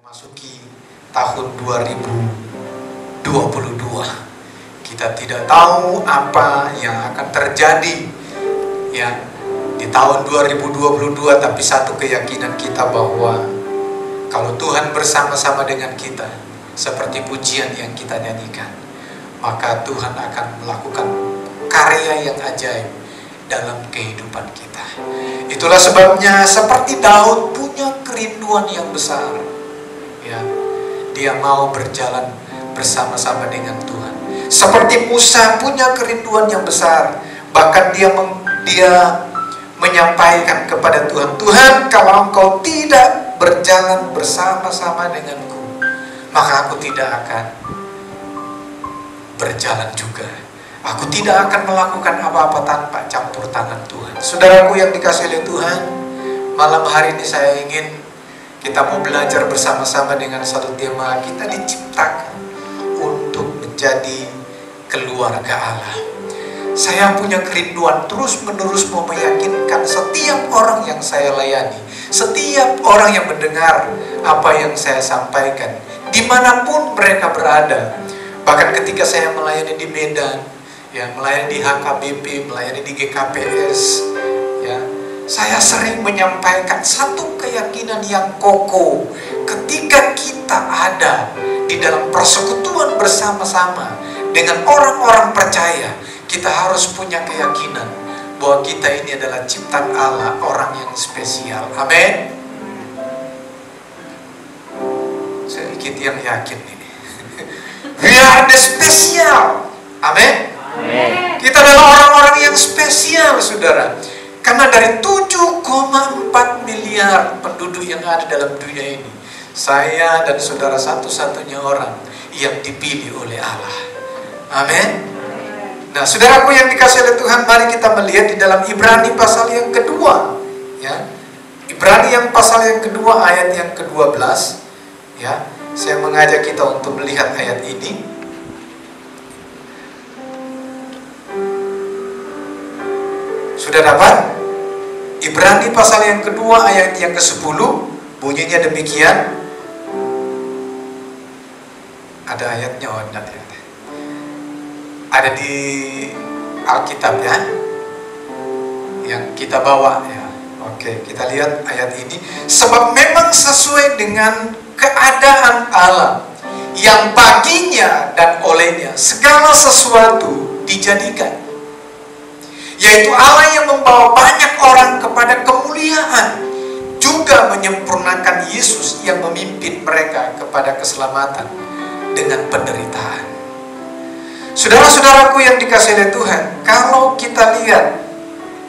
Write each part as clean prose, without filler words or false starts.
Masuki tahun 2022. Kita tidak tahu apa yang akan terjadi ya di tahun 2022, tapi satu keyakinan kita bahwa kalau Tuhan bersama-sama dengan kita seperti pujian yang kita nyanyikan, maka Tuhan akan melakukan karya yang ajaib dalam kehidupan kita. Itulah sebabnya seperti Daud punya kerinduan yang besar. Ya, dia mau berjalan bersama-sama dengan Tuhan. Seperti Musa punya kerinduan yang besar. Bahkan dia menyampaikan kepada Tuhan, Tuhan, kalau Engkau tidak berjalan bersama-sama denganku, maka aku tidak akan berjalan juga. Aku tidak akan melakukan apa-apa tanpa campur tangan Tuhan. Saudaraku yang dikasihi oleh Tuhan, malam hari ini saya ingin kita mau belajar bersama-sama dengan satu tema. Kita diciptakan untuk menjadi keluarga Allah. Saya punya kerinduan terus-menerus mau meyakinkan setiap orang yang saya layani, setiap orang yang mendengar apa yang saya sampaikan, dimanapun mereka berada. Bahkan ketika saya melayani di Medan, ya, melayani di HKBP, melayani di GKPS, ya, saya sering menyampaikan satu keyakinan yang kokoh. Ketika kita ada di dalam persekutuan bersama-sama dengan orang-orang percaya, kita harus punya keyakinan bahwa kita ini adalah ciptaan Allah, orang yang spesial. Amin. Sedikit yang yakin ini. We are the special. Amin. Kita adalah orang-orang yang spesial, saudara. Karena dari 7,4 miliar penduduk yang ada dalam dunia ini, saya dan saudara satu-satunya orang yang dipilih oleh Allah. Amin. Nah, saudaraku yang dikasihi oleh Tuhan, mari kita melihat di dalam Ibrani pasal yang kedua, ya. Ibrani yang pasal yang kedua ayat yang ke-12, ya. Saya mengajak kita untuk melihat ayat ini. Sudah dapat? Ibrani pasal yang kedua ayat yang ke-10 bunyinya demikian. Ada ayatnya, oh enggak ya. Ada di Alkitab ya, yang kita bawa ya. Oke, kita lihat ayat ini. Sebab memang sesuai dengan keadaan Allah, yang baginya dan olehnya segala sesuatu dijadikan, yaitu Allah yang membawa banyak orang kepada kemuliaan, juga menyempurnakan Yesus yang memimpin mereka kepada keselamatan dengan penderitaan. Saudara-saudaraku yang dikasihi oleh Tuhan, kalau kita lihat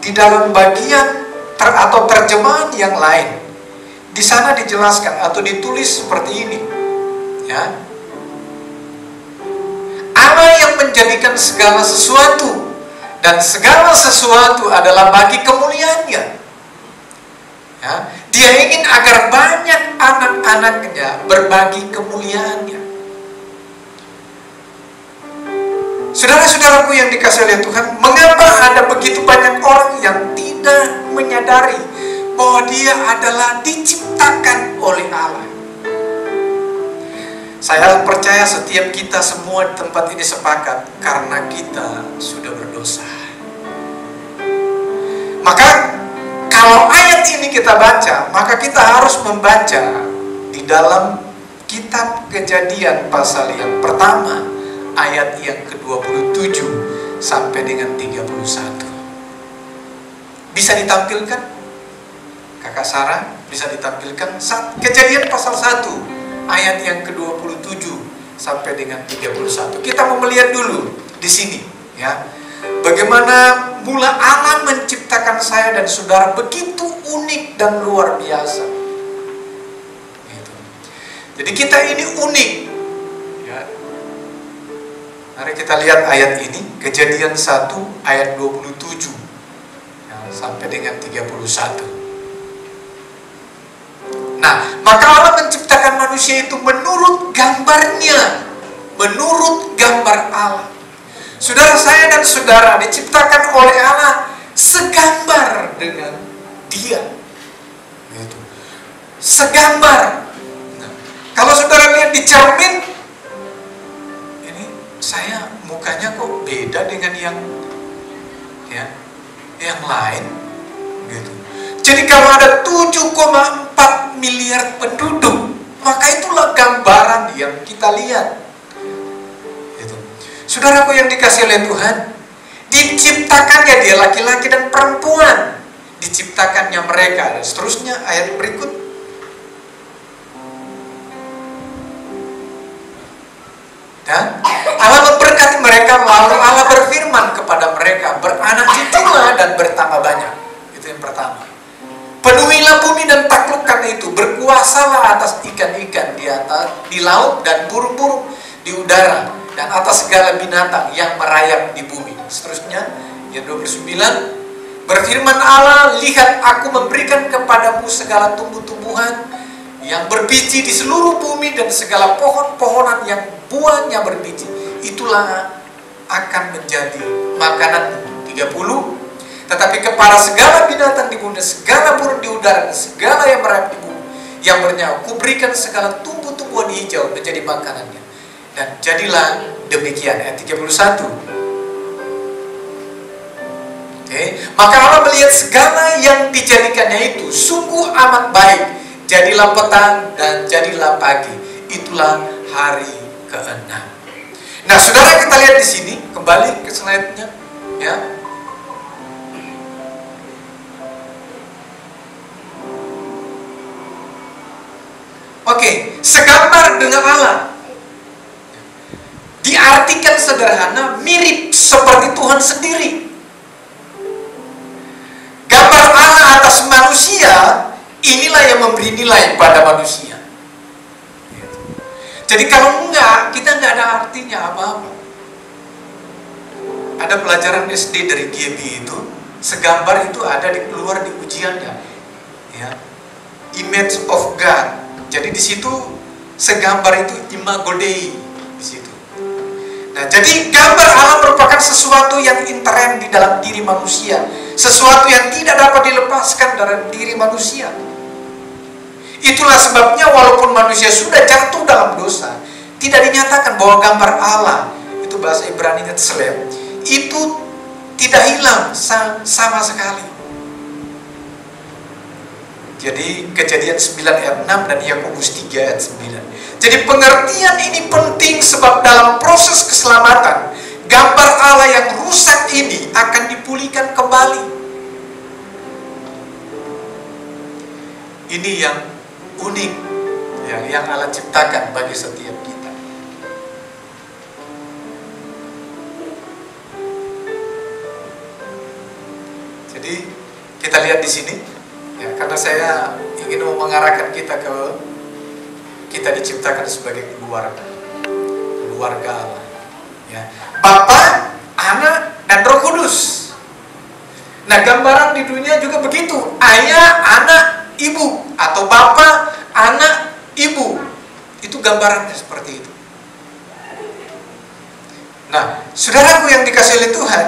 di dalam bagian atau terjemahan yang lain, di sana dijelaskan atau ditulis seperti ini, ya. Allah yang menjadikan segala sesuatu, dan segala sesuatu adalah bagi kemuliaannya. Ya, dia ingin agar banyak anak-anaknya berbagi kemuliaannya. Saudara-saudaraku yang dikasihi oleh Tuhan, mengapa ada begitu banyak orang yang tidak menyadari bahwa dia adalah diciptakan oleh Allah? Saya percaya setiap kita semua di tempat ini sepakat karena kita sudah berdosa. Maka kalau ayat ini kita baca, maka kita harus membaca di dalam kitab Kejadian pasal yang pertama ayat yang ke-27 sampai dengan 31. Bisa ditampilkan? Kakak Sarah, bisa ditampilkan Kejadian pasal 1 ayat yang ke-27 sampai dengan 31. Kita mau melihat dulu di sini, ya. Bagaimana mula Allah menciptakan saya dan saudara begitu unik dan luar biasa. Gitu. Jadi kita ini unik, ya. Mari kita lihat ayat ini, Kejadian 1 ayat 27 ya, sampai dengan 31. Nah, maka Allah menciptakan manusia itu menurut gambarnya, menurut gambar Allah. Saudara, saya dan saudara diciptakan oleh Allah segambar dengan Dia. Gitu. Segambar. Nah, yang lain gitu. Jadi kalau ada 7,4 miliar penduduk, maka itulah gambaran yang kita lihat gitu. Saudaraku yang dikasihi oleh Tuhan, diciptakannya dia laki-laki dan perempuan, diciptakannya mereka, dan seterusnya. Ayat berikut, dan Allah memberkati mereka, lalu Allah berfirman kepada mereka, beranak cuculah dan bertambah banyak. Itu yang pertama. Penuhilah bumi dan taklukkan itu, berkuasalah atas ikan-ikan di laut dan burung-burung di udara, dan atas segala binatang yang merayap di bumi. Seterusnya, ayat 29, berfirman Allah, lihat aku memberikan kepadamu segala tumbuh-tumbuhan yang berbiji di seluruh bumi dan segala pohon-pohonan yang buahnya berbiji. Itulah akan menjadi makananmu. 30, tetapi kepada segala binatang di bumi, segala burung di udara, dan segala yang merayap di bumi, yang bernyawa, kuberikan segala tumbuh-tumbuhan hijau menjadi makanannya. Dan jadilah demikian. Ayat 31. Maka Allah melihat segala yang dijadikannya itu sungguh amat baik. Jadilah petang dan jadilah pagi. Itulah hari ke-6. Nah, saudara, kita lihat di sini, kembali ke slide-nya, ya. Oke, segambar dengan Allah. Diartikan sederhana, mirip seperti Tuhan sendiri. Gambar Allah atas manusia, inilah yang memberi nilai pada manusia. Jadi kalau enggak, kita enggak ada artinya apa-apa. Ada pelajaran SD dari GB itu, segambar itu ada keluar di ujiannya, ya. Image of God. Jadi di situ segambar itu imago Dei di situ. Nah, jadi gambar Allah merupakan sesuatu yang inherent di dalam diri manusia, sesuatu yang tidak dapat dilepaskan dari diri manusia. Itulah sebabnya walaupun manusia sudah jatuh dalam dosa, tidak dinyatakan bahwa gambar Allah, itu bahasa Ibrani-nya tselem, itu tidak hilang sama sekali. Jadi Kejadian 9 ayat 6 dan Yakobus 3 ayat 9. Jadi pengertian ini penting sebab dalam proses keselamatan, gambar Allah yang rusak ini akan dipulihkan kembali. Ini yang unik yang Allah ciptakan bagi setiap kita. Jadi kita lihat di sini, ya, karena saya ingin mengarahkan kita diciptakan sebagai keluarga Allah, ya. Bapa, Anak, dan Roh Kudus. Nah, gambaran di dunia juga begitu, ayah, anak, ibu, atau bapa, anak, ibu. Itu gambarannya seperti itu. Nah, saudaraku yang dikasihi oleh Tuhan,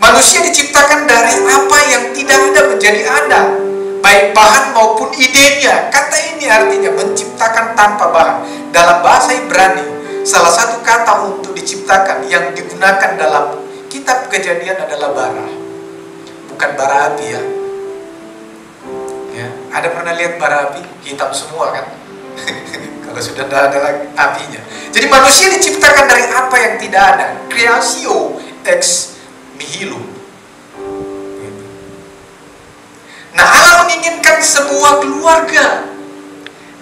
manusia diciptakan dari apa yang tidak ada menjadi ada, baik bahan maupun idenya. Kata ini artinya menciptakan tanpa bahan. Dalam bahasa Ibrani, salah satu kata untuk diciptakan yang digunakan dalam kitab Kejadian adalah bara. Bukan bara api, ya. Ya, ada pernah lihat bara api? Hitam semua kan? Kalau sudah tidak ada lagi apinya. Jadi manusia diciptakan dari apa yang tidak ada. Creatio ex nihilo. Nah, Allah menginginkan sebuah keluarga,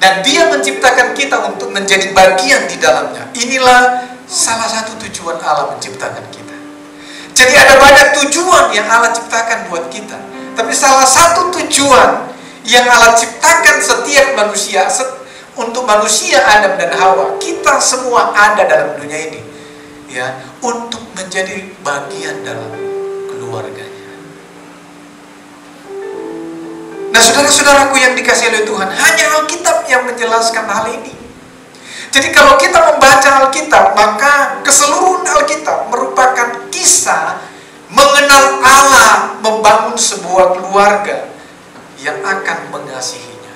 dan Dia menciptakan kita untuk menjadi bagian di dalamnya. Inilah salah satu tujuan Allah menciptakan kita. Jadi ada banyak tujuan yang Allah ciptakan buat kita, tapi salah satu tujuan yang Allah ciptakan setiap manusia, untuk manusia Adam dan Hawa, kita semua ada dalam dunia ini, ya, untuk menjadi bagian dalam keluarganya. Nah, saudara-saudaraku yang dikasihi oleh Tuhan, hanya Alkitab yang menjelaskan hal ini. Jadi kalau kita membaca Alkitab, maka keseluruhan Alkitab merupakan kisah mengenal Allah membangun sebuah keluarga yang akan mengasihinya.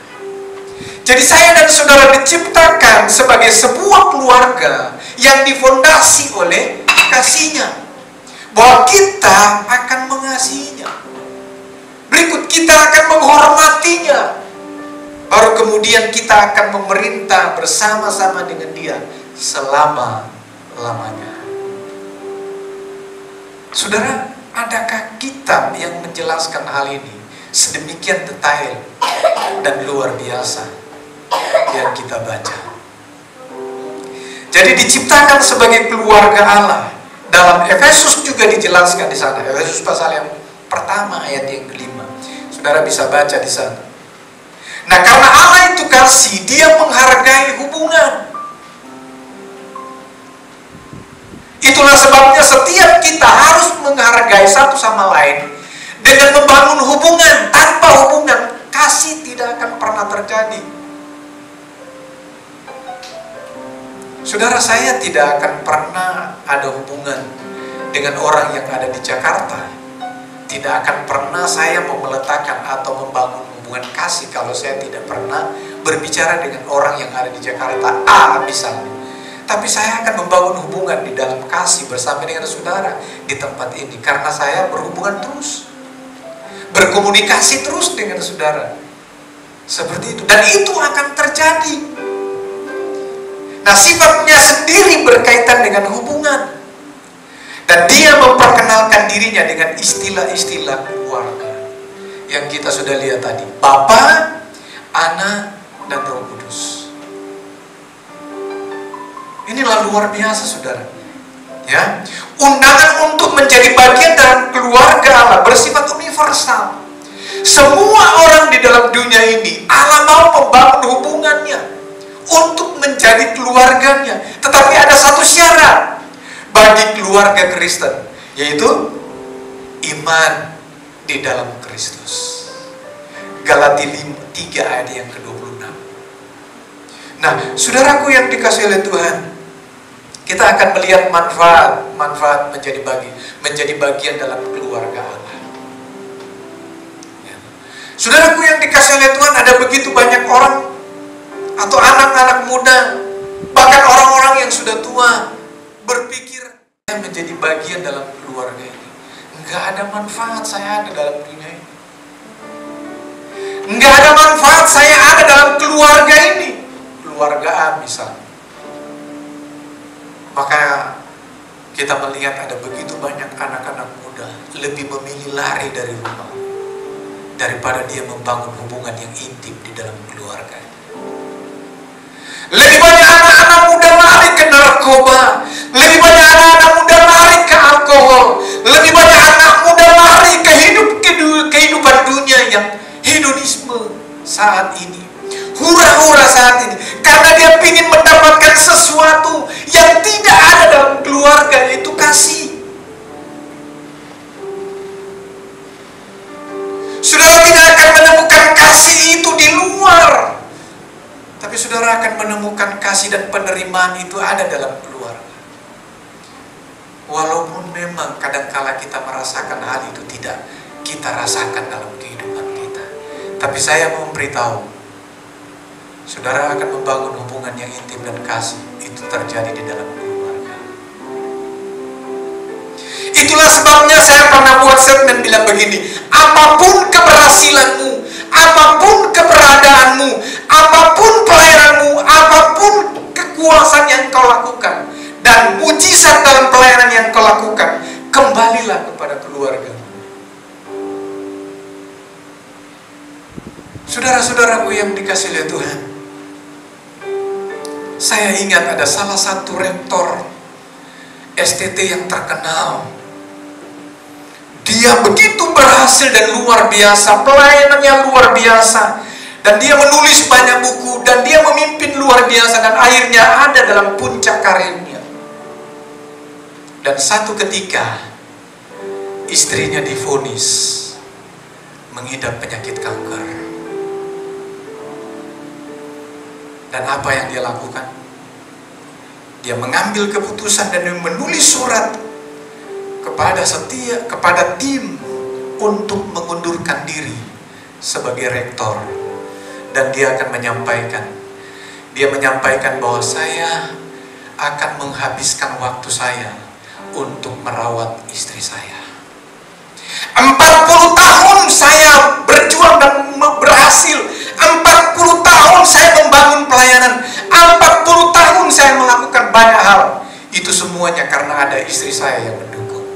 Jadi saya dan saudara diciptakan sebagai sebuah keluarga yang difondasi oleh kasihnya. bahwa kita akan mengasihinya. Berikut kita akan menghormatinya. Baru kemudian kita akan memerintah bersama-sama dengan dia selama-lamanya. Saudara, adakah kitab yang menjelaskan hal ini sedemikian detail dan luar biasa yang kita baca? Jadi diciptakan sebagai keluarga Allah. Dalam Efesus juga dijelaskan di sana. Efesus pasal yang pertama ayat yang kelima. Saudara bisa baca di sana. Nah, karena Allah itu kasih, dia menghargai hubungan. Itulah sebabnya setiap kita harus menghargai satu sama lain dengan membangun hubungan. Tanpa hubungan, kasih tidak akan pernah terjadi. Saudara, saya tidak akan pernah ada hubungan dengan orang yang ada di Jakarta. Tidak akan pernah saya meletakkan atau membangun hubungan kasih kalau saya tidak pernah berbicara dengan orang yang ada di Jakarta A misalnya. Tapi saya akan membangun hubungan di dalam kasih bersama dengan saudara di tempat ini. Karena saya berhubungan terus, berkomunikasi terus dengan saudara. Seperti itu. Dan itu akan terjadi. Nah, sifatnya sendiri berkaitan dengan hubungan. Dan dia memperkenalkan dirinya dengan istilah-istilah keluarga yang kita sudah lihat tadi. Bapa, Anak, dan Roh Kudus. Inilah luar biasa, saudara. Ya, undangan untuk menjadi bagian dalam keluarga Allah bersifat universal. Semua orang di dalam dunia ini, Allah mau membangun hubungannya untuk menjadi keluarganya. Tetapi ada satu syarat bagi keluarga Kristen, yaitu iman di dalam Kristus. Galatia 3 ayat yang ke-26. Nah, saudaraku yang dikasihi oleh Tuhan, kita akan melihat manfaat menjadi bagian dalam keluarga Allah. Ya. Saudaraku yang dikasihi oleh Tuhan, ada begitu banyak orang atau anak-anak muda, bahkan orang-orang yang sudah tua berpikir menjadi bagian dalam keluarga ini. Enggak ada manfaat saya ada dalam dunia ini. Enggak ada manfaat saya ada dalam keluarga ini. Keluarga A misalnya. Maka kita melihat ada begitu banyak anak-anak muda lebih memilih lari dari rumah daripada dia membangun hubungan yang intim di dalam keluarga. Lebih banyak anak-anak muda lari ke narkoba, lebih banyak anak-anak muda lari ke alkohol, lebih banyak anak muda lari ke kehidupan dunia yang hedonisme saat ini, hura-hura saat ini, karena dia ingin mendapatkan sesuatu yang tidak ada dalam keluarga, yaitu kasih. Saudara tidak akan menemukan kasih itu di luar, tapi saudara akan menemukan kasih dan penerimaan itu ada dalam keluarga. Walaupun memang kadangkala kita merasakan hal itu tidak kita rasakan dalam kehidupan kita, tapi saya mau memberitahu, saudara akan membangun hubungan yang intim dan kasih itu terjadi di dalam keluarga. Itulah sebabnya saya pernah buat segmen bilang begini, apapun keberhasilanmu, apapun keberadaanmu, apapun pelayananmu, apapun kekuasaan yang kau lakukan, dan mujizat dalam pelayanan yang kau lakukan, kembalilah kepada keluarga. Saudara-saudaraku yang dikasihi oleh Tuhan, saya ingat ada salah satu rektor STT yang terkenal. Dia begitu berhasil dan luar biasa, pelayanannya luar biasa, dan dia menulis banyak buku, dan dia memimpin luar biasa, dan akhirnya ada dalam puncak karirnya. Dan satu ketika istrinya divonis mengidap penyakit kanker. Dan apa yang dia lakukan? Dia mengambil keputusan dan menulis surat kepada tim untuk mengundurkan diri sebagai rektor. Dan dia akan menyampaikan bahwa saya akan menghabiskan waktu saya untuk merawat istri saya. 40 tahun saya berjuang dan berhasil. 40 tahun saya membangun pelayanan. 40 tahun saya melakukan banyak hal. Itu semuanya karena ada istri saya yang mendukung.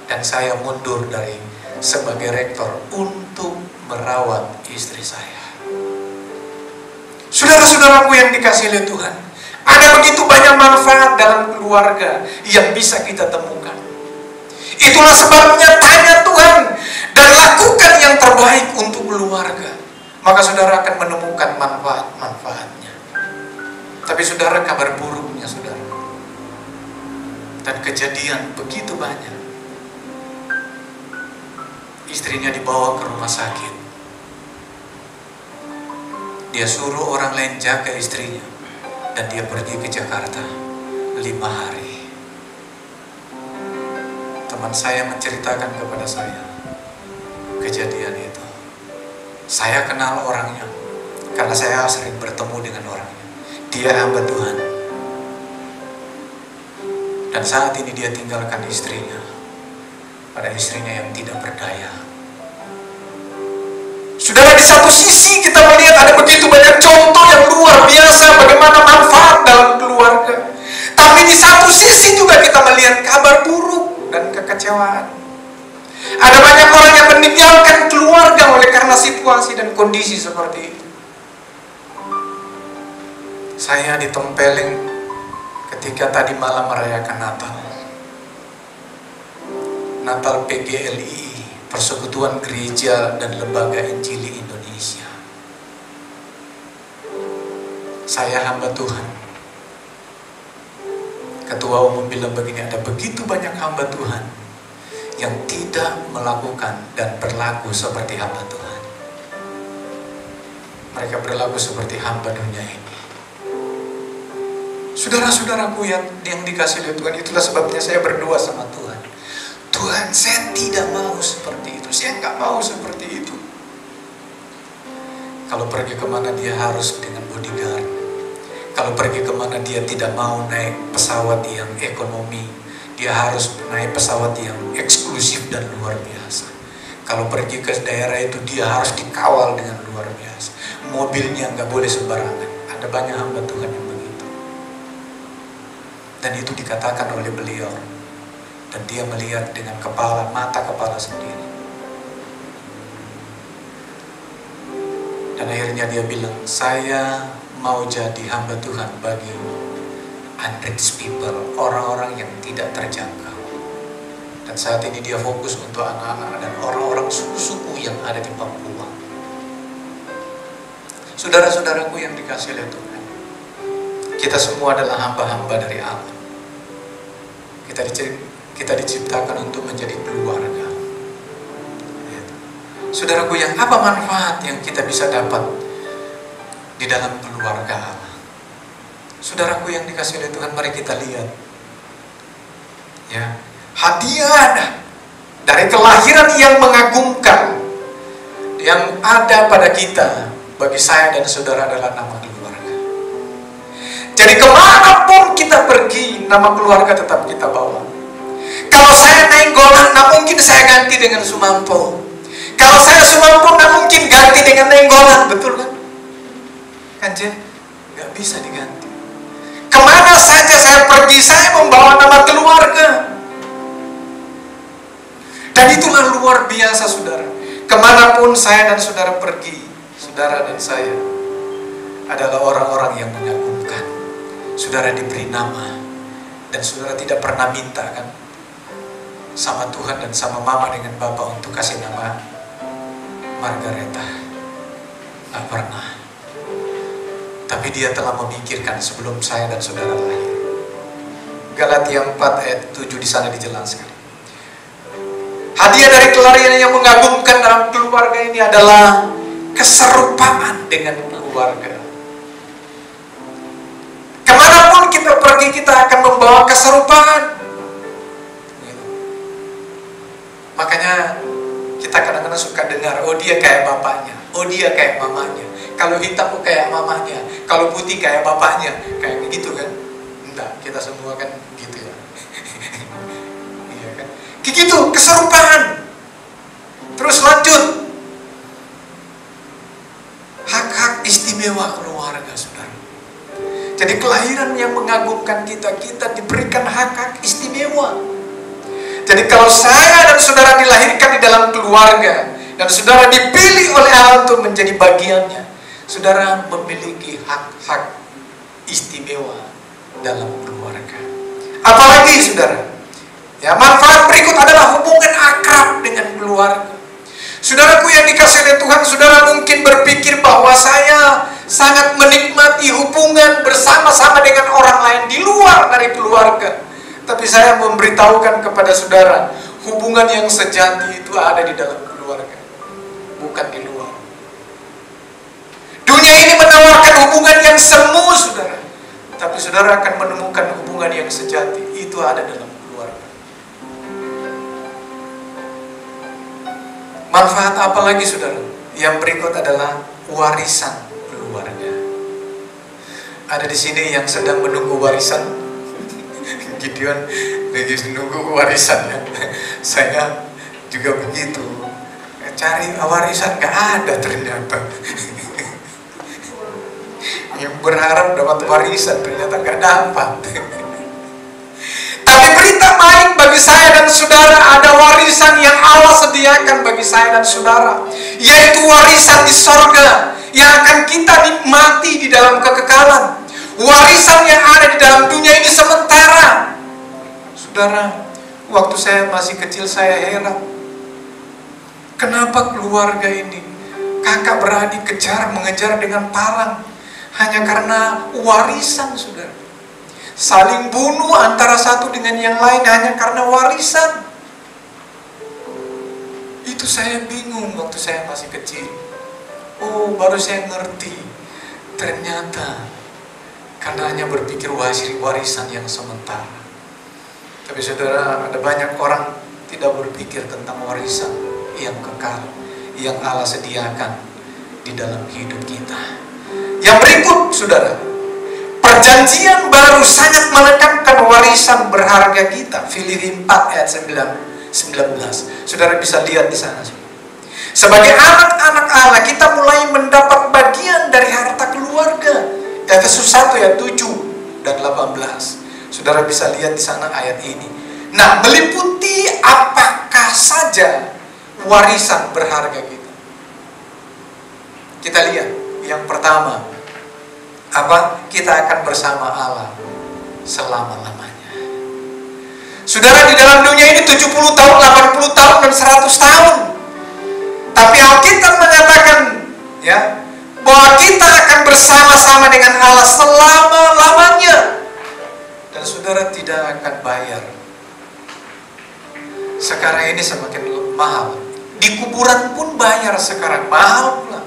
Dan saya mundur dari sebagai rektor untuk merawat istri saya. Saudara-saudaraku yang dikasihi oleh Tuhan, ada begitu banyak manfaat dalam keluarga yang bisa kita temukan. Itulah sebabnya tanya Tuhan dan lakukan yang terbaik untuk keluarga. Maka saudara akan menemukan manfaat-manfaatnya. Tapi saudara, kabar buruknya saudara, dan kejadian begitu banyak. Istrinya dibawa ke rumah sakit. Dia suruh orang lain jaga istrinya. Dan dia pergi ke Jakarta 5 hari. Teman saya menceritakan kepada saya kejadian itu. Saya kenal orangnya karena saya sering bertemu dengan orangnya. Dia hamba Tuhan. Dan saat ini dia tinggalkan istrinya pada istrinya yang tidak berdaya. Saudara, di satu sisi kita melihat ada begitu banyak contoh yang luar biasa bagaimana manfaat dalam keluarga. Tapi di satu sisi juga kita melihat kabar buruk dan kekecewaan. Ada banyak orang yang meninggalkan keluarga oleh karena situasi dan kondisi seperti itu. Saya ditempeleng ketika tadi malam merayakan Natal PGLI, Persekutuan Gereja dan Lembaga Injili Indonesia. Saya hamba Tuhan. Ketua umum bilang begini, ada begitu banyak hamba Tuhan yang tidak melakukan dan berlaku seperti hamba Tuhan. Mereka berlaku seperti hamba dunia ini. Saudara-saudaraku yang dikasihi oleh Tuhan, itulah sebabnya saya berdoa sama Tuhan. Tuhan, saya tidak mau seperti itu. Saya nggak mau seperti itu. Kalau pergi kemana dia harus dengan bodyguard. Kalau pergi kemana dia tidak mau naik pesawat yang ekonomi. Dia harus naik pesawat yang eksklusif dan luar biasa. Kalau pergi ke daerah itu dia harus dikawal dengan luar biasa. Mobilnya nggak boleh sembarangan. Ada banyak hamba Tuhan yang begitu. Dan itu dikatakan oleh beliau. Dan dia melihat dengan mata kepala sendiri. Dan akhirnya dia bilang, saya mau jadi hamba Tuhan bagi unreached people, orang-orang yang tidak terjangkau. Dan saat ini dia fokus untuk anak-anak dan orang-orang suku-suku yang ada di Papua. Saudara-saudaraku yang dikasihi oleh Tuhan, kita semua adalah hamba-hamba dari Allah. Kita diciptakan untuk menjadi keluarga. Saudaraku, yang apa manfaat yang kita bisa dapat di dalam keluarga Allah? Saudaraku yang dikasihi oleh Tuhan, mari kita lihat. Ya, hadiah dari kelahiran yang mengagumkan yang ada pada kita, bagi saya dan saudara adalah nama keluarga. Jadi kemanapun kita pergi, nama keluarga tetap kita bawa. Kalau saya Nainggolan, tak mungkin saya ganti dengan Sumampo. Kalau saya Sumampo, tak mungkin ganti dengan Nainggolan, betul kan? Kan Jen? Gak bisa diganti. Kemana saja saya pergi, saya membawa nama keluarga. Dan itulah luar biasa saudara. Kemanapun saya dan saudara pergi, saudara dan saya adalah orang-orang yang mengagumkan. Saudara diberi nama, dan saudara tidak pernah minta kan sama Tuhan dan sama mama dengan Bapak untuk kasih nama Margareta. Gak pernah. Tapi dia telah memikirkan sebelum saya dan saudara lahir. Galatia 4 ayat 7 di sana dijelaskan. Hadiah dari kelahiran yang mengagumkan dalam keluarga ini adalah keserupaan dengan keluarga. Kemanapun kita pergi, kita akan membawa keserupaan. Makanya kita kadang-kadang suka dengar, oh dia kayak bapaknya, oh dia kayak mamanya. Kalau hitam kayak mamanya, kalau putih kayak bapaknya. Kayak begitu kan? Enggak, kita semua kan gitu ya. Begitu, keserupaan. Terus lanjut. Hak-hak istimewa keluarga, saudara. Jadi kelahiran yang mengagumkan kita, kita diberikan hak-hak istimewa. Jadi kalau saya dan saudara dilahirkan di dalam keluarga, dan saudara dipilih oleh Allah untuk menjadi bagiannya, saudara memiliki hak-hak istimewa dalam keluarga. Apalagi saudara, ya, manfaat berikut adalah hubungan akrab dengan keluarga. Saudaraku yang dikasihi oleh Tuhan, saudara mungkin berpikir bahwa saya sangat menikmati hubungan bersama-sama dengan orang lain di luar dari keluarga. Tapi saya memberitahukan kepada saudara, hubungan yang sejati itu ada di dalam keluarga, bukan di luar. Dunia ini menawarkan hubungan yang semu, saudara. Tapi saudara akan menemukan hubungan yang sejati, itu ada dalam keluarga. Manfaat apa lagi, saudara? Yang berikut adalah warisan keluarga. Ada di sini yang sedang menunggu warisan. Gideon lagi menunggu warisannya. Saya juga begitu. Cari warisan gak ada ternyata. Yang berharap dapat warisan ternyata gak dapat. Tapi berita baik bagi saya dan saudara, ada warisan yang Allah sediakan bagi saya dan saudara, yaitu warisan di sorga yang akan kita nikmati di dalam kekekalan. Warisan yang ada di dalam dunia ini sementara. Saudara, waktu saya masih kecil saya heran, kenapa keluarga ini kakak beradik mengejar dengan parang hanya karena warisan, saudara. Saling bunuh antara satu dengan yang lain hanya karena warisan. Itu saya bingung waktu saya masih kecil. Oh, baru saya ngerti, ternyata karena hanya berpikir warisan yang sementara. Tapi saudara, ada banyak orang tidak berpikir tentang warisan yang kekal, yang Allah sediakan di dalam hidup kita. Yang berikut, saudara, perjanjian baru sangat menekankan warisan berharga kita. Filipi 4 ayat 19. Saudara bisa lihat di sana. Sebagai anak-anak Allah, kita mulai mendapat bagian dari harta keluarga. Efesus 1 ayat 7 dan 18. Saudara bisa lihat di sana ayat ini. Nah, meliputi apakah saja warisan berharga kita. Kita lihat. Yang pertama, apa? Kita akan bersama Allah selama-lamanya. Saudara, di dalam dunia ini 70 tahun, 80 tahun, dan 100 tahun. Tapi Alkitab mengatakan, ya, bahwa kita akan bersama-sama dengan Allah selama-lamanya. Dan saudara tidak akan bayar. Sekarang ini semakin mahal. Di kuburan pun bayar sekarang, mahal pula.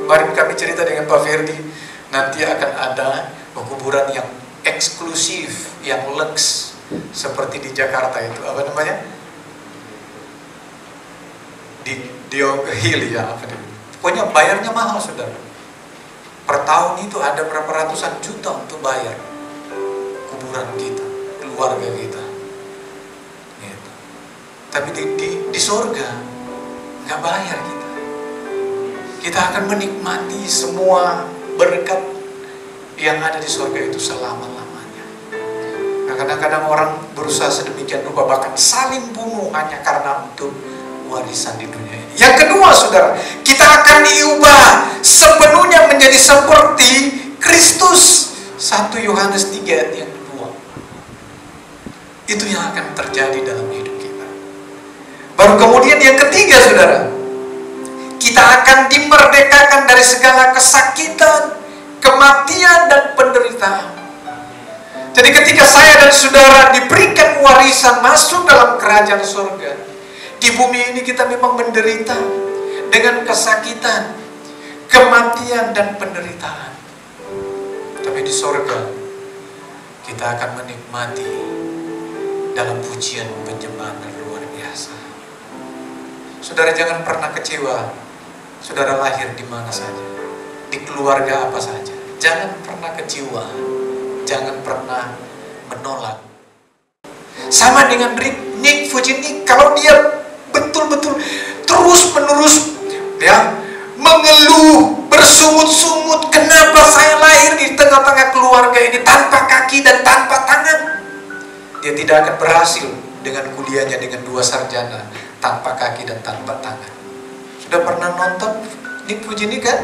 Kemarin kami cerita dengan Pak Ferdi, nanti akan ada kuburan yang eksklusif, yang lux, seperti di Jakarta itu, apa namanya? Di Hill ya, apa itu? Pokoknya bayarnya mahal, saudara. Per tahun itu ada berapa ratusan juta untuk bayar kuburan kita, keluarga kita. Gitu. Tapi di surga nggak bayar kita. Kita akan menikmati semua berkat yang ada di surga itu selama-lamanya. Nah, kadang-kadang orang berusaha sedemikian rupa, bahkan saling bunuh hanya karena untuk warisan di dunia ini. Yang kedua, saudara, kita akan diubah sepenuhnya menjadi seperti Kristus. 1 Yohanes 3 ayat yang kedua. Itu yang akan terjadi dalam hidup kita. Baru kemudian yang ketiga, saudara, kita akan dimerdekakan dari segala kesakitan, kematian, dan penderitaan. Jadi ketika saya dan saudara diberikan warisan masuk dalam kerajaan surga, di bumi ini kita memang menderita dengan kesakitan, kematian, dan penderitaan. Tapi di surga kita akan menikmati dalam pujian penyembahan yang luar biasa. Saudara jangan pernah kecewa. Saudara lahir di mana saja, di keluarga apa saja. Jangan pernah kecewa, jangan pernah menolak. Sama dengan Nick Vujicic, kalau dia betul-betul terus-menerus ya mengeluh, bersungut-sungut, kenapa saya lahir di tengah-tengah keluarga ini tanpa kaki dan tanpa tangan, dia tidak akan berhasil dengan kuliahnya dengan 2 sarjana tanpa kaki dan tanpa tangan. Sudah pernah nonton Nick Vujicic kan?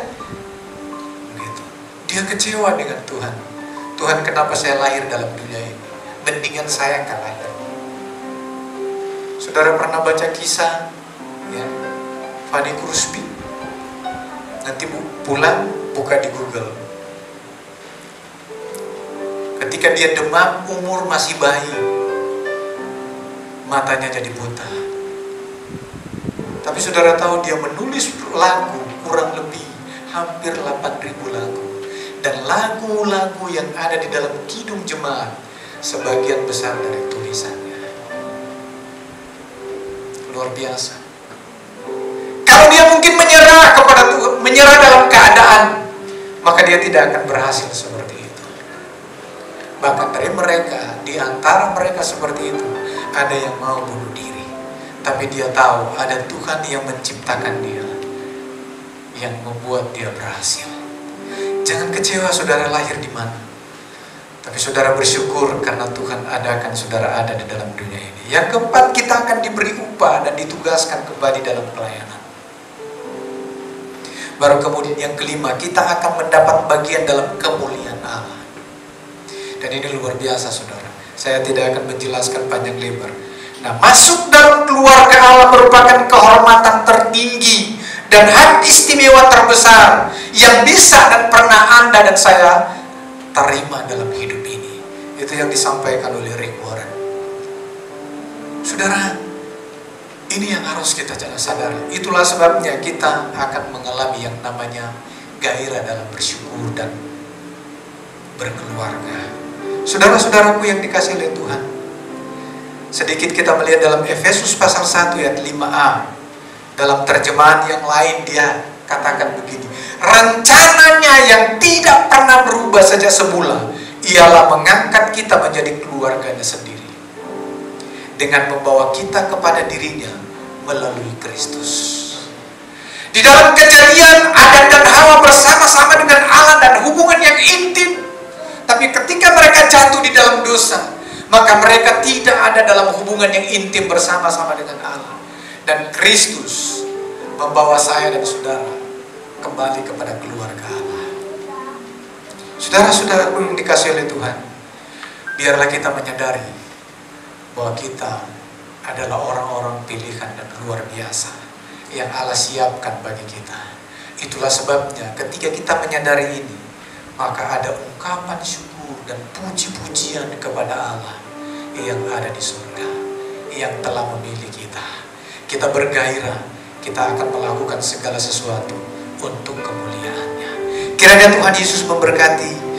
Begitu. Dia kecewa dengan Tuhan. Tuhan, kenapa saya lahir dalam dunia ini? Mendingan saya kan lahir. Saudara pernah baca kisah ya, Fanny Crosby? Nanti pulang buka di Google. Ketika dia demam, umur masih bayi, matanya jadi buta. Tapi saudara tahu dia menulis lagu kurang lebih hampir 8.000 lagu. Dan lagu-lagu yang ada di dalam kidung jemaat sebagian besar dari tulisannya. Luar biasa. Kalau dia mungkin menyerah kepada Tuhan, menyerah dalam keadaan, maka dia tidak akan berhasil seperti itu. Bahkan dari mereka, di antara mereka seperti itu, ada yang mau bunuh diri. Tapi dia tahu ada Tuhan yang menciptakan dia, yang membuat dia berhasil. Jangan kecewa saudara lahir di mana, tapi saudara bersyukur karena Tuhan adakan saudara ada di dalam dunia ini. Yang keempat, kita akan diberi upah dan ditugaskan kembali dalam pelayanan. Baru kemudian yang kelima, kita akan mendapat bagian dalam kemuliaan Allah. Dan ini luar biasa saudara. Saya tidak akan menjelaskan panjang lebar. Nah, masuk dalam keluarga Allah merupakan kehormatan tertinggi dan hak istimewa terbesar yang bisa dan pernah Anda dan saya terima dalam hidup ini. Itu yang disampaikan oleh Rick Warren. Saudara, ini yang harus kita sadari. Itulah sebabnya kita akan mengalami yang namanya gairah dalam bersyukur dan berkeluarga. Saudara-saudaraku yang dikasihi oleh Tuhan, sedikit kita melihat dalam Efesus pasal 1 ayat 5a. Dalam terjemahan yang lain dia katakan begini, rencananya yang tidak pernah berubah sejak semula ialah mengangkat kita menjadi keluarganya sendiri dengan membawa kita kepada dirinya melalui Kristus. Di dalam Kejadian, Adam dan Hawa bersama-sama dengan Allah dan hubungan yang intim. Tapi ketika mereka jatuh di dalam dosa, maka mereka tidak ada dalam hubungan yang intim bersama-sama dengan Allah. Dan Kristus membawa saya dan saudara kembali kepada keluarga Allah. Saudara-saudaraku yang dikasihi oleh Tuhan, biarlah kita menyadari bahwa kita adalah orang-orang pilihan dan luar biasa yang Allah siapkan bagi kita. Itulah sebabnya ketika kita menyadari ini, maka ada ungkapan syukur dan puji-pujian kepada Allah yang ada di surga, yang telah memilih kita. Kita bergairah, kita akan melakukan segala sesuatu untuk kemuliaan-Nya. Kiranya Tuhan Yesus memberkati